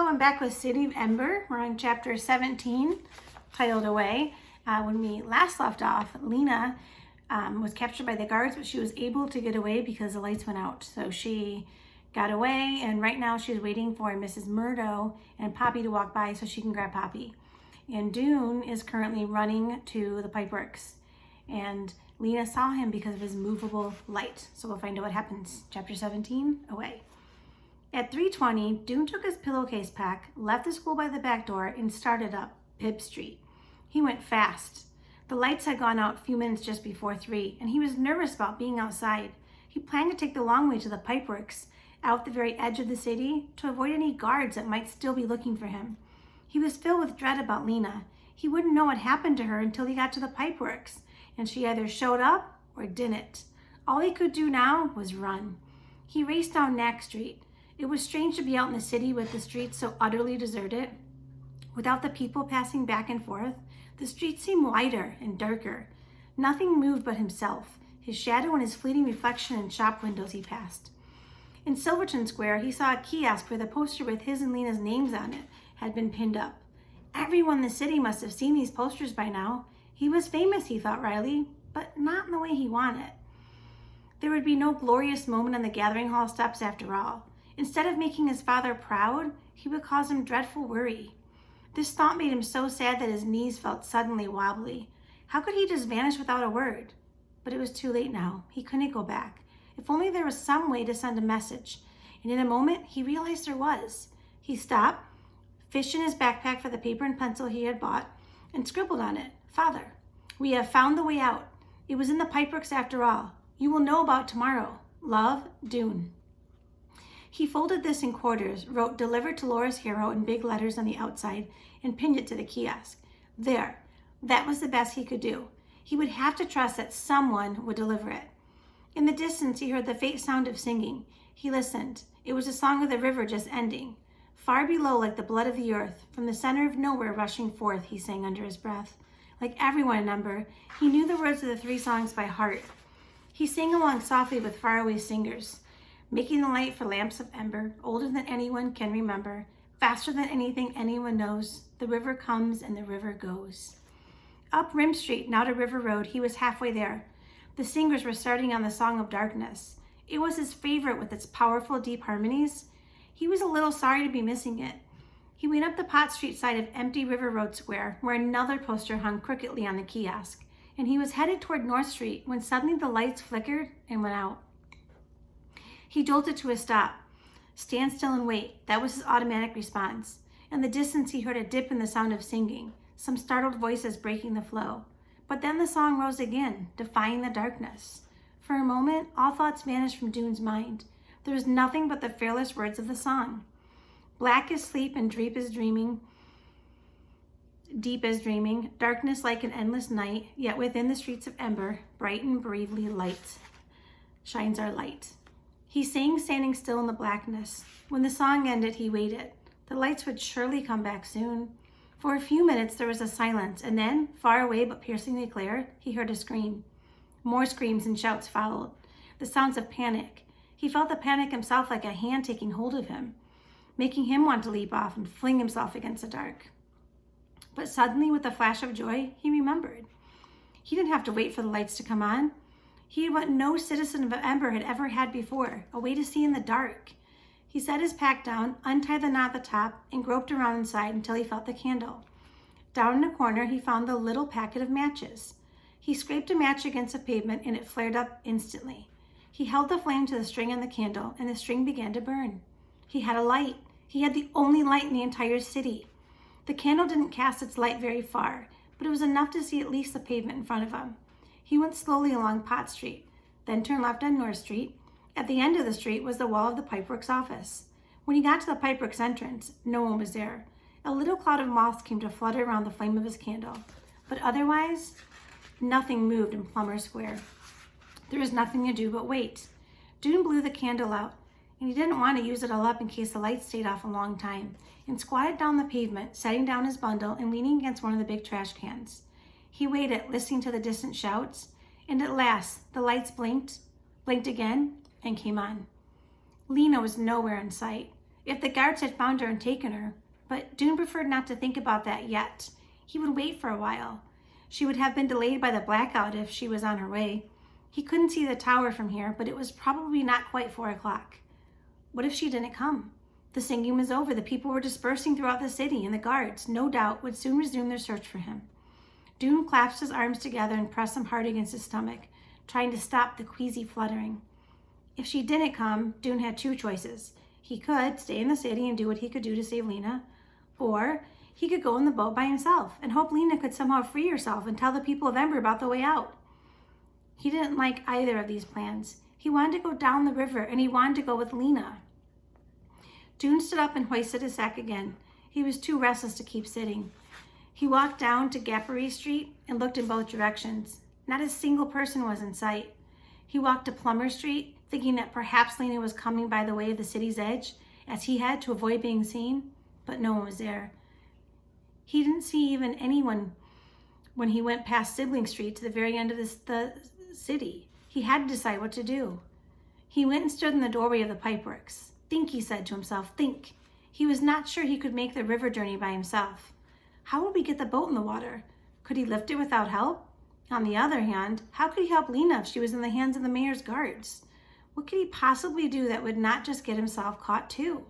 I'm back with City of Ember. We're on chapter 17, titled Away. When we last left off, Lena was captured by the guards, but she was able to get away because the lights went out. So she got away, and right now she's waiting for Mrs. Murdo and Poppy to walk by so she can grab Poppy. And Dune is currently running to the pipeworks, and Lena saw him because of his movable light. So we'll find out what happens. Chapter 17, Away. At 3:20, Dune took his pillowcase pack, left the school by the back door, and started up Bibb Street. He went fast. The lights had gone out a few minutes just before 3, and he was nervous about being outside. He planned to take the long way to the pipeworks, out the very edge of the city, to avoid any guards that might still be looking for him. He was filled with dread about Lena. He wouldn't know what happened to her until he got to the pipeworks, and she either showed up or didn't. All he could do now was run. He raced down Knack Street. It was strange to be out in the city with the streets so utterly deserted. Without the people passing back and forth, the streets seemed wider and darker. Nothing moved but himself, his shadow and his fleeting reflection in shop windows he passed. In Silverton Square, he saw a kiosk where the poster with his and Lena's names on it had been pinned up. Everyone in the city must have seen these posters by now. He was famous, he thought wryly, but not in the way he wanted. There would be no glorious moment on the gathering hall steps after all. Instead of making his father proud, he would cause him dreadful worry. This thought made him so sad that his knees felt suddenly wobbly. How could he just vanish without a word? But it was too late now. He couldn't go back. If only there was some way to send a message. And in a moment, he realized there was. He stopped, fished in his backpack for the paper and pencil he had bought, and scribbled on it, "Father, we have found the way out. It was in the pipeworks after all. You will know about tomorrow. Love, Dune." He folded this in quarters, wrote "Delivered to Laura's Hero" in big letters on the outside, and pinned it to the kiosk. There. That was the best he could do. He would have to trust that someone would deliver it. In the distance, he heard the faint sound of singing. He listened. It was a song of the river just ending. Far below, like the blood of the earth, from the center of nowhere rushing forth, he sang under his breath. Like everyone in Ember, he knew the words of the 3 songs by heart. He sang along softly with faraway singers, making the light for lamps of ember, older than anyone can remember, faster than anything anyone knows. The river comes and the river goes. Up Rim Street, now to River Road, he was halfway there. The singers were starting on the Song of Darkness. It was his favorite with its powerful, deep harmonies. He was a little sorry to be missing it. He went up the Pot Street side of empty River Road Square, where another poster hung crookedly on the kiosk, and he was headed toward North Street when suddenly the lights flickered and went out. He jolted to a stop. Stand still and wait. That was his automatic response. In the distance, he heard a dip in the sound of singing, some startled voices breaking the flow. But then the song rose again, defying the darkness. For a moment, all thoughts vanished from Dune's mind. There was nothing but the fearless words of the song. Black as sleep and deep as dreaming, darkness like an endless night, yet within the streets of Ember, bright and bravely light shines our light. He sang, standing still in the blackness. When the song ended, he waited. The lights would surely come back soon. For a few minutes, there was a silence, and then, far away but piercingly clear, he heard a scream. More screams and shouts followed, the sounds of panic. He felt the panic himself, like a hand taking hold of him, making him want to leap off and fling himself against the dark. But suddenly, with a flash of joy, he remembered. He didn't have to wait for the lights to come on. He had what no citizen of Ember had ever had before, a way to see in the dark. He set his pack down, untied the knot at the top, and groped around inside until he felt the candle. Down in a corner, he found the little packet of matches. He scraped a match against the pavement, and it flared up instantly. He held the flame to the string on the candle, and the string began to burn. He had a light. He had the only light in the entire city. The candle didn't cast its light very far, but it was enough to see at least the pavement in front of him. He went slowly along Pot Street, then turned left on North Street. At the end of the street was the wall of the pipeworks office. When he got to the pipeworks entrance, no one was there. A little cloud of moths came to flutter around the flame of his candle, but otherwise, nothing moved in Plumber Square. There was nothing to do but wait. Dune blew the candle out, and he didn't want to use it all up in case the lights stayed off a long time, and squatted down the pavement, setting down his bundle and leaning against one of the big trash cans. He waited, listening to the distant shouts, and at last the lights blinked again, and came on. Lena was nowhere in sight. if the guards had found her and taken her, but Dune preferred not to think about that yet. He would wait for a while. She would have been delayed by the blackout if she was on her way. He couldn't see the tower from here, but it was probably not quite 4 o'clock. What if she didn't come? The singing was over, the people were dispersing throughout the city, and the guards, no doubt, would soon resume their search for him. Dune clasped his arms together and pressed them hard against his stomach, trying to stop the queasy fluttering. If she didn't come, Dune had 2 choices. He could stay in the city and do what he could do to save Lena, or he could go in the boat by himself and hope Lena could somehow free herself and tell the people of Ember about the way out. He didn't like either of these plans. He wanted to go down the river, and he wanted to go with Lena. Dune stood up and hoisted his sack again. He was too restless to keep sitting. He walked down to Gappery Street and looked in both directions. Not a single person was in sight. He walked to Plummer Street, thinking that perhaps Lena was coming by the way of the city's edge, as he had to avoid being seen, but no one was there. He didn't see even anyone when he went past Sibling Street to the very end of the city. He had to decide what to do. He went and stood in the doorway of the pipeworks. Think, he said to himself, think. He was not sure he could make the river journey by himself. How would we get the boat in the water? Could he lift it without help? On the other hand, how could he help Lena if she was in the hands of the mayor's guards? What could he possibly do that would not just get himself caught too?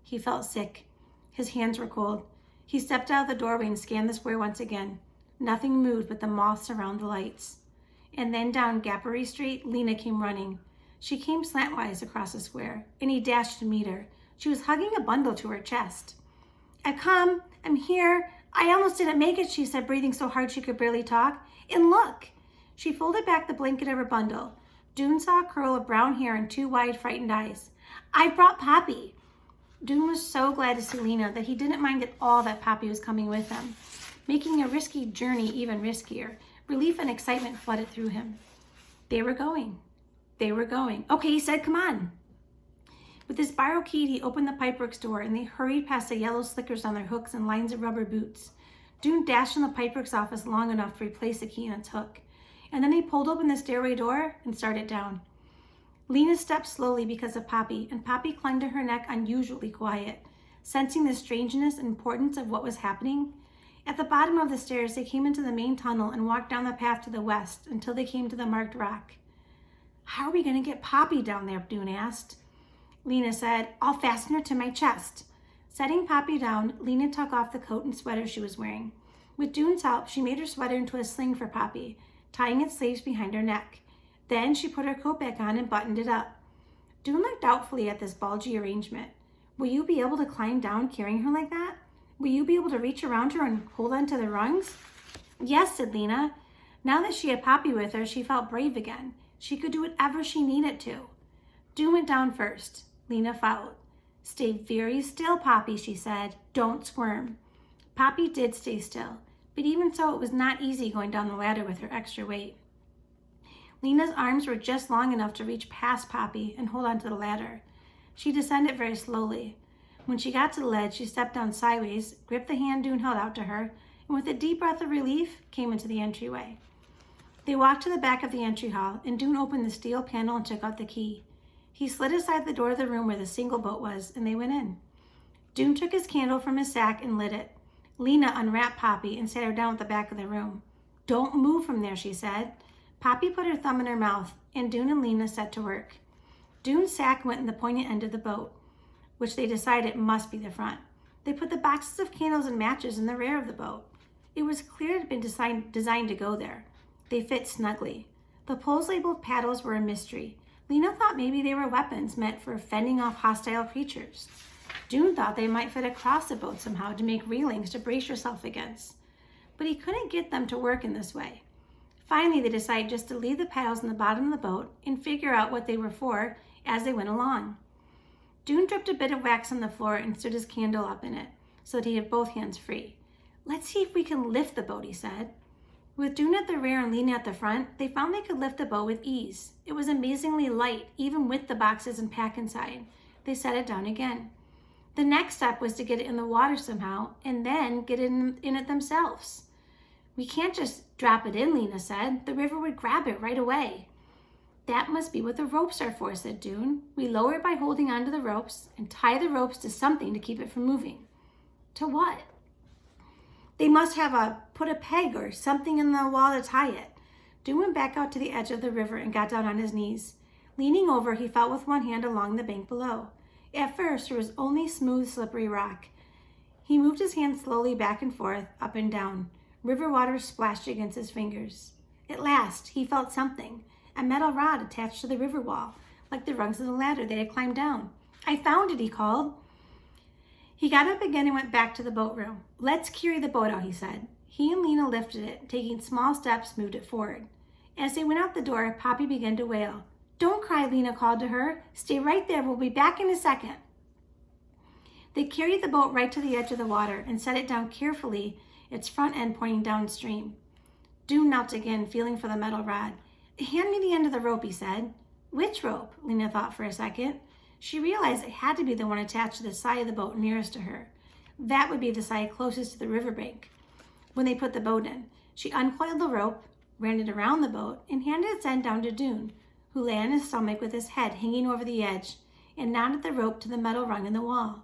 He felt sick. His hands were cold. He stepped out of the doorway and scanned the square once again. Nothing moved but the moths around the lights. And then down Gappery Street, Lena came running. She came slantwise across the square, and he dashed to meet her. She was hugging a bundle to her chest. "I've come. I'm here. I almost didn't make it," she said, breathing so hard she could barely talk. "And look." She folded back the blanket of her bundle. Dune saw a curl of brown hair and 2 wide, frightened eyes. "I've brought Poppy." Dune was so glad to see Lena that he didn't mind at all that Poppy was coming with him, making a risky journey even riskier. Relief and excitement flooded through him. They were going. "Okay," he said, "come on." With his borrowed key, he opened the pipeworks door, and they hurried past the yellow slickers on their hooks and lines of rubber boots. Dune dashed in the pipeworks office long enough to replace the key in its hook, and then he pulled open the stairway door and started down. Lena stepped slowly because of Poppy, and Poppy clung to her neck unusually quiet, sensing the strangeness and importance of what was happening. At the bottom of the stairs, they came into the main tunnel and walked down the path to the west until they came to the marked rock. "How are we going to get Poppy down there?" Dune asked. Lena said, "I'll fasten her to my chest." Setting Poppy down, Lena took off the coat and sweater she was wearing. With Dune's help, she made her sweater into a sling for Poppy, tying its sleeves behind her neck. Then she put her coat back on and buttoned it up. Dune looked doubtfully at this bulgy arrangement. "Will you be able to climb down carrying her like that? Will you be able to reach around her and hold onto the rungs?" "Yes," said Lena. Now that she had Poppy with her, she felt brave again. She could do whatever she needed to. Dune went down first. Lena followed. "Stay very still, Poppy," she said. "Don't squirm." Poppy did stay still, but even so, it was not easy going down the ladder with her extra weight. Lena's arms were just long enough to reach past Poppy and hold onto the ladder. She descended very slowly. When she got to the ledge, she stepped down sideways, gripped the hand Dune held out to her, and with a deep breath of relief, came into the entryway. They walked to the back of the entry hall, and Dune opened the steel panel and took out the key. He slid aside the door of the room where the single boat was, and they went in. Dune took his candle from his sack and lit it. Lena unwrapped Poppy and sat her down at the back of the room. "Don't move from there," she said. Poppy put her thumb in her mouth, and Dune and Lena set to work. Dune's sack went in the pointy end of the boat, which they decided must be the front. They put the boxes of candles and matches in the rear of the boat. It was clear it had been designed to go there. They fit snugly. The poles labeled paddles were a mystery. Lena thought maybe they were weapons meant for fending off hostile creatures. Dune thought they might fit across the boat somehow to make railings to brace yourself against. But he couldn't get them to work in this way. Finally, they decided just to leave the paddles in the bottom of the boat and figure out what they were for as they went along. Dune dripped a bit of wax on the floor and stood his candle up in it so that he had both hands free. "Let's see if we can lift the boat," he said. With Dune at the rear and Lena at the front, they found they could lift the boat with ease. It was amazingly light, even with the boxes and pack inside. They set it down again. The next step was to get it in the water somehow, and then get in it themselves. "We can't just drop it in," Lena said. "The river would grab it right away." That must be what the ropes are for, said Dune. We lower it by holding onto the ropes and tie the ropes to something to keep it from moving. To what? They must have put a peg or something in the wall to tie it. Dune went back out to the edge of the river and got down on his knees. Leaning over, he felt with one hand along the bank below. At first, there was only smooth, slippery rock. He moved his hand slowly back and forth, up and down. River water splashed against his fingers. At last, he felt something, a metal rod attached to the river wall, like the rungs of the ladder they had climbed down. I found it, he called. He got up again and went back to the boat room. Let's carry the boat out, he said. He and Lena lifted it, taking small steps, moved it forward. As they went out the door, Poppy began to wail. Don't cry, Lena called to her. Stay right there. We'll be back in a second. They carried the boat right to the edge of the water and set it down carefully, its front end pointing downstream. Dune knelt again, feeling for the metal rod. Hand me the end of the rope, he said. Which rope? Lena thought for a second. She realized it had to be the one attached to the side of the boat nearest to her. That would be the side closest to the riverbank. When they put the boat in, she uncoiled the rope, ran it around the boat, and handed its end down to Dune, who lay on his stomach with his head hanging over the edge, and knotted the rope to the metal rung in the wall.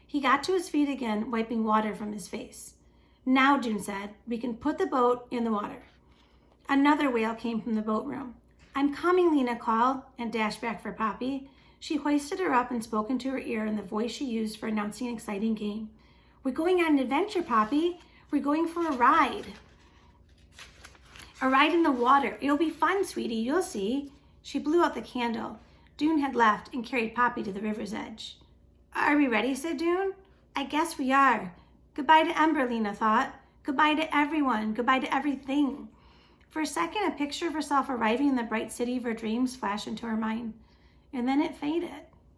He got to his feet again, wiping water from his face. Now, Dune said, we can put the boat in the water. Another wail came from the boat room. I'm coming, Lena called, and dashed back for Poppy. She hoisted her up and spoke into her ear in the voice she used for announcing an exciting game. We're going on an adventure, Poppy. We're going for a ride. A ride in the water. It'll be fun, sweetie. You'll see. She blew out the candle. Dune had left and carried Poppy to the river's edge. Are we ready, said Dune. I guess we are. Goodbye to Ember, Lena thought. Goodbye to everyone. Goodbye to everything. For a second, a picture of herself arriving in the bright city of her dreams flashed into her mind. And then it faded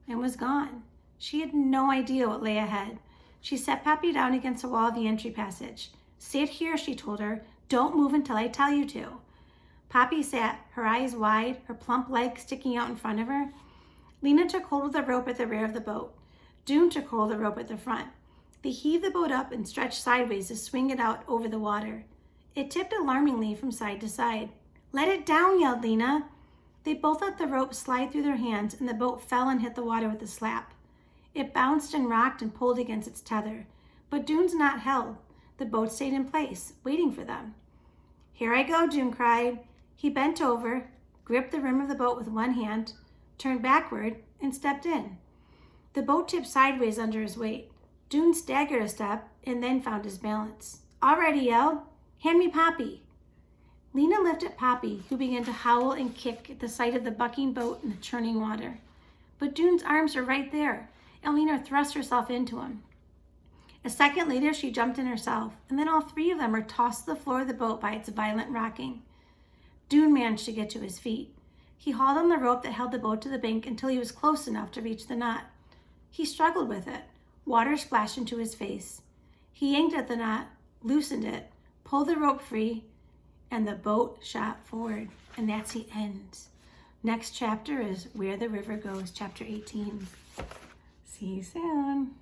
and was gone. She had no idea what lay ahead. She set Poppy down against the wall of the entry passage. Sit here, she told her. Don't move until I tell you to. Poppy sat, her eyes wide, her plump legs sticking out in front of her. Lena took hold of the rope at the rear of the boat. Dune took hold of the rope at the front. They heaved the boat up and stretched sideways to swing it out over the water. It tipped alarmingly from side to side. Let it down, yelled Lena. They both let the rope slide through their hands, and the boat fell and hit the water with a slap. It bounced and rocked and pulled against its tether. But Dune's knot held. The boat stayed in place, waiting for them. Here I go, Dune cried. He bent over, gripped the rim of the boat with one hand, turned backward, and stepped in. The boat tipped sideways under his weight. Dune staggered a step and then found his balance. All right, he yelled. Hand me Poppy. Lena lifted Poppy, who began to howl and kick at the sight of the bucking boat and the churning water. But Dune's arms were right there, and Lena thrust herself into him. A second later, she jumped in herself, and then all three of them were tossed to the floor of the boat by its violent rocking. Dune managed to get to his feet. He hauled on the rope that held the boat to the bank until he was close enough to reach the knot. He struggled with it. Water splashed into his face. He yanked at the knot, loosened it, pulled the rope free, and the boat shot forward. And that's the end. Next chapter is Where the River Goes, chapter 18. See you soon.